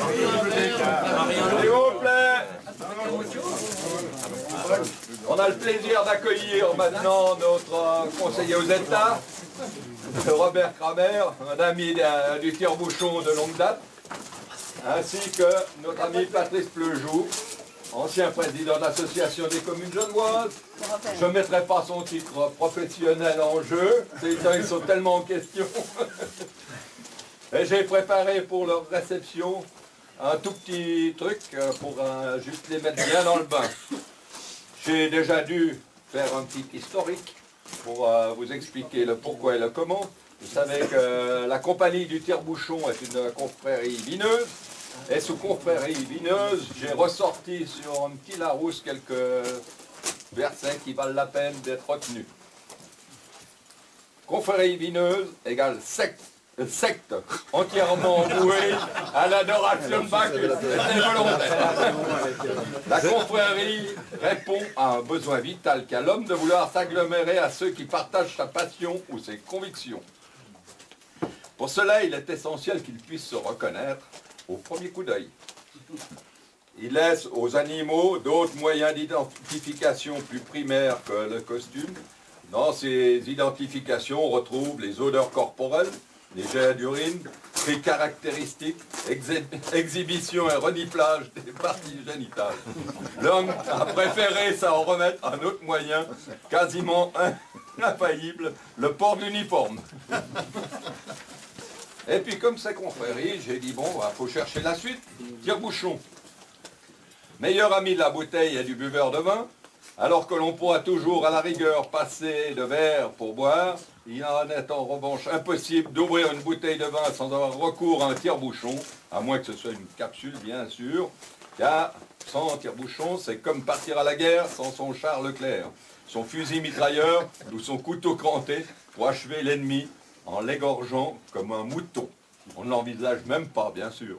S'il vous plaît. On a le plaisir d'accueillir maintenant notre conseiller aux États, Robert Kramer, un ami du tire-bouchon de longue date, ainsi que notre ami Patrice Pleujoux, ancien président de l'Association des communes genevoises. Je ne mettrai pas son titre professionnel en jeu, ils sont tellement en question. Et j'ai préparé pour leur réception un tout petit truc pour juste les mettre bien dans le bain. J'ai déjà dû faire un petit historique pour vous expliquer le pourquoi et le comment. Vous savez que la compagnie du tire-bouchon est une confrérie vineuse. Et sous confrérie vineuse, j'ai ressorti sur un petit Larousse quelques versets qui valent la peine d'être retenus. Confrérie vineuse égale secte entièrement vouée à l'adoration de Bacchus. C'est volontaire. La confrérie répond à un besoin vital qu'a l'homme de vouloir s'agglomérer à ceux qui partagent sa passion ou ses convictions. Pour cela, il est essentiel qu'il puisse se reconnaître au premier coup d'œil. Il laisse aux animaux d'autres moyens d'identification plus primaires que le costume. Dans ces identifications, on retrouve les odeurs corporelles, les jets d'urine, les caractéristiques, exhibition et reniflage des parties génitales. L'homme a préféré s'en remettre à un autre moyen, quasiment infaillible, le port de l'uniforme. Et puis comme c'est confrérie, j'ai dit bon, il faut chercher la suite, tire-bouchon. Meilleur ami de la bouteille et du buveur de vin, alors que l'on pourra toujours à la rigueur passer de verre pour boire, il en est en revanche impossible d'ouvrir une bouteille de vin sans avoir recours à un tire-bouchon, à moins que ce soit une capsule bien sûr, car sans tire-bouchon, c'est comme partir à la guerre sans son char Leclerc, son fusil mitrailleur ou son couteau cranté pour achever l'ennemi en l'égorgeant comme un mouton. On ne l'envisage même pas, bien sûr.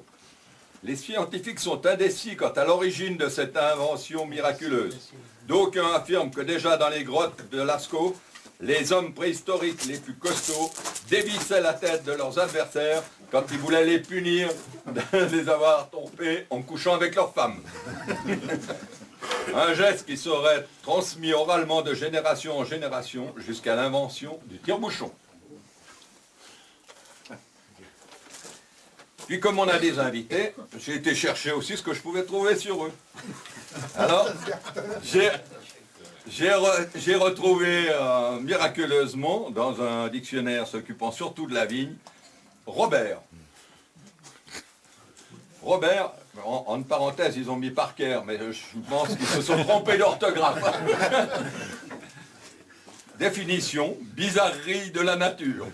Les scientifiques sont indécis quant à l'origine de cette invention miraculeuse. D'aucuns affirment que déjà dans les grottes de Lascaux, les hommes préhistoriques les plus costauds dévissaient la tête de leurs adversaires quand ils voulaient les punir de les avoir trompés en couchant avec leurs femmes. Un geste qui serait transmis oralement de génération en génération jusqu'à l'invention du tire-bouchon. Puis comme on a des invités, j'ai été chercher aussi ce que je pouvais trouver sur eux. Alors, j'ai retrouvé miraculeusement, dans un dictionnaire s'occupant surtout de la vigne, Robert. Robert, en parenthèse, ils ont mis Parker, mais je pense qu'ils se sont trompés d'orthographe. Définition, bizarrerie de la nature.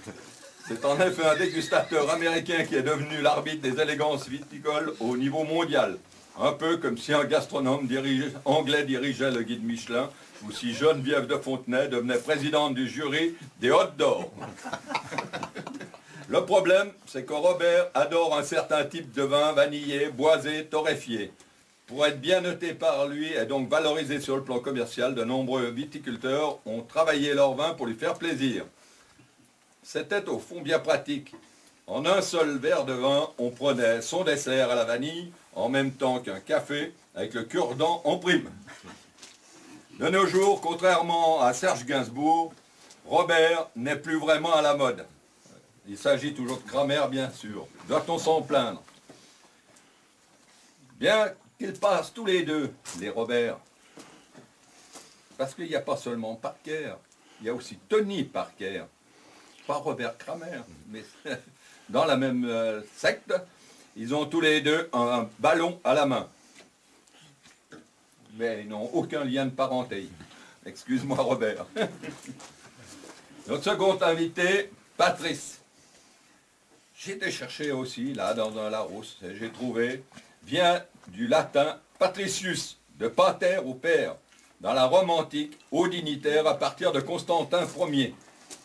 C'est en effet un dégustateur américain qui est devenu l'arbitre des élégances viticoles au niveau mondial. Un peu comme si un gastronome anglais dirigeait le guide Michelin ou si Geneviève de Fontenay devenait présidente du jury des Hôtes d'Or. Le problème, c'est que Robert adore un certain type de vin vanillé, boisé, torréfié. Pour être bien noté par lui et donc valorisé sur le plan commercial, de nombreux viticulteurs ont travaillé leur vin pour lui faire plaisir. C'était au fond bien pratique. En un seul verre de vin, on prenait son dessert à la vanille, en même temps qu'un café, avec le cure-dent en prime. De nos jours, contrairement à Serge Gainsbourg, Robert n'est plus vraiment à la mode. Il s'agit toujours de Kramer, bien sûr. Doit-on s'en plaindre? Bien qu'ils passent tous les deux, les Robert, parce qu'il n'y a pas seulement Parker, il y a aussi Tony Parker. Pas Robert Kramer, mais dans la même secte, ils ont tous les deux un ballon à la main. Mais ils n'ont aucun lien de parenté. Excuse-moi Robert. Notre second invité, Patrice. J'ai été chercher aussi, là, dans un Larousse, et j'ai trouvé, vient du latin patricius, de pater ou père, dans la Rome antique, haut dignitaire à partir de Constantin Ier.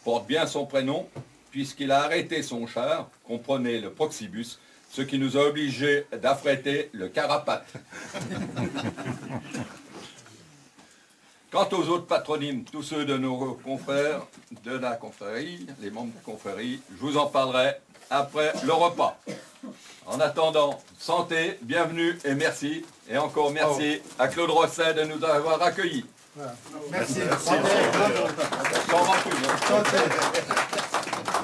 Porte bien son prénom, puisqu'il a arrêté son char, comprenez le proxibus, ce qui nous a obligés d'affréter le carapate. Quant aux autres patronymes, tous ceux de nos confrères de la confrérie, les membres de la confrérie, je vous en parlerai après le repas. En attendant, santé, bienvenue et merci. Et encore merci à Claude Rosset de nous avoir accueillis. Voilà. Merci. Santé. Santé.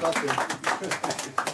Santé.